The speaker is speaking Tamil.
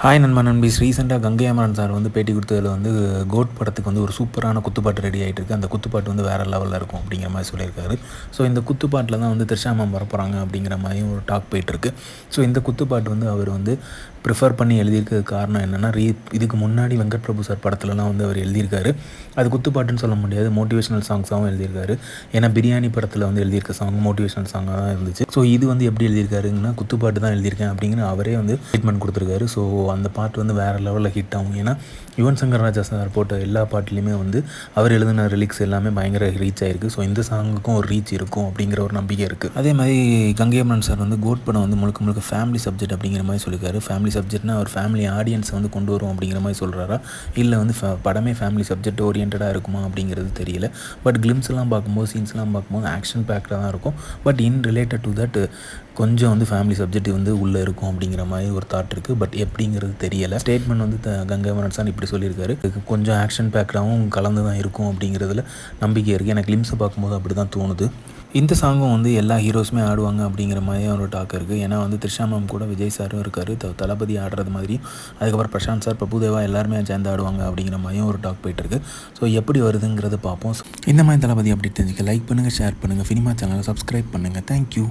ஹாய் நண்பா நண்பீஸ். ரீசெண்டாக கங்கை அமரன் சார் வந்து பேட்டி கொடுத்ததில் வந்து கோட் படத்துக்கு வந்து ஒரு சூப்பரான குத்துப்பாட்டு ரெடி ஆகிட்டு இருக்குது. அந்த குத்துப்பாட்டு வந்து வேறு லெவலில் இருக்கும் அப்படிங்கிற மாதிரி சொல்லியிருக்காரு. ஸோ இந்த குத்துப்பாட்டில் தான் வந்து த்ரிஷா மேம் வரப்போகிறாங்க அப்படிங்கிற மாதிரியும் ஒரு டாக் போயிட்டுருக்கு. ஸோ இந்த குத்துப்பாட்டு வந்து அவர் வந்து ப்ரிஃபர் பண்ணி எழுதியிருக்கிறதுக்கு காரணம் என்னென்னா, இதுக்கு முன்னாடி வெங்கட் பிரபு சார் படத்துலலாம் வந்து அவர் எழுதியிருக்காரு. அது குத்துப்பாட்டுன்னு சொல்ல முடியாது, மோட்டிவேஷனல் சாங்ஸாகவும் எழுதியிருக்காரு. ஏன்னா பிரியாணி படத்தில் வந்து எழுதியிருக்க சாங் மோட்டிவேஷனல் சாங்காக தான் இருந்துச்சு. ஸோ இது வந்து எப்படி எழுதியிருக்காருங்கன்னா, குத்துப்பாட்டு தான் எழுதியிருக்கேன் அப்படிங்கிற அவரே வந்து ஸ்டேட்மெண்ட் கொடுத்துருக்காரு. ஸோ அந்த பாட்டு வந்து வேறு லெவலில் ஹிட் ஆகும். ஏன்னா யுவன் சங்கர் ராஜா சார் போட்ட எல்லா பாட்டுலேயுமே வந்து அவர் எழுதின லிரிக்ஸ் எல்லாமே பயங்கர ரீச் ஆகிருக்கு. ஸோ இந்த சாங்குக்கும் ஒரு ரீச் இருக்கும் அப்படிங்கிற ஒரு நம்பிக்கை இருக்குது. அதே மாதிரி கங்கை அமரன் சார் வந்து கோட் படம் வந்து முழுக்க முழுக்க ஃபேமிலி சப்ஜெக்ட் அப்படிங்கிற மாதிரி சொல்லியிருக்காரு. ஃபேமிலி சப்ஜெக்ட்னா அவர் ஃபேமிலி ஆடியன்ஸை வந்து கொண்டு வரும் அப்படிங்கிற மாதிரி சொல்கிறாரா, இல்லை வந்து படமே ஃபேமிலி சப்ஜெக்ட் ஓரியன்டாக இருக்குமா அப்படிங்கிறது தெரியல. பட் கிளிம்ஸ்லாம் பார்க்கும்போது, சீன்ஸ்லாம் பார்க்கும்போது ஆக்ஷன் பேக்டாக தான் இருக்கும். But in related to that கொஞ்சம் வந்து ஃபேமிலி சப்ஜெக்ட் வந்து உள்ளே இருக்கும் அப்படிங்கிற மாதிரி ஒரு தாட் இருக்குது. பட் எப்படிங்கிறது தெரியலை. ஸ்டேட்மெண்ட் வந்து கங்கை அமரன் சார் இப்படி சொல்லியிருக்காரு. இதுக்கு கொஞ்சம் ஆக்ஷன் பேக்டாகவும் கலந்து தான் இருக்கும் அப்படிங்கிறதுல நம்பிக்கை இருக்குது. எனக்கு கிளிம்ஸை பார்க்கும்போது அப்படி தான் தோணுது. இந்த சாங்கும் வந்து எல்லா ஹீரோஸுமே ஆடுவாங்க அப்படிங்கிற மாதிரி ஒரு டாக் இருக்குது. ஏன்னா வந்து த்ரிஷா மேம் கூட விஜய் சாரும் இருக்கார், தளபதி ஆடுறது மாதிரியும், அதுக்கப்புறம் பிரசாந்த் சார், பிரபுதேவா எல்லாருமே சேர்ந்து ஆடுவாங்க அப்படிங்கிற மாதிரியும் ஒரு டாக் போயிட்டுருக்கு. ஸோ எப்படி வருதுங்கிறத பார்ப்போம். இந்த மாதிரி தளபதி அப்படி தெரிஞ்சுக்க லைக் பண்ணுங்கள், ஷேர் பண்ணுங்கள், சினிமா சேனலை சப்ஸ்கிரைப் பண்ணுங்கள். தேங்க்யூ.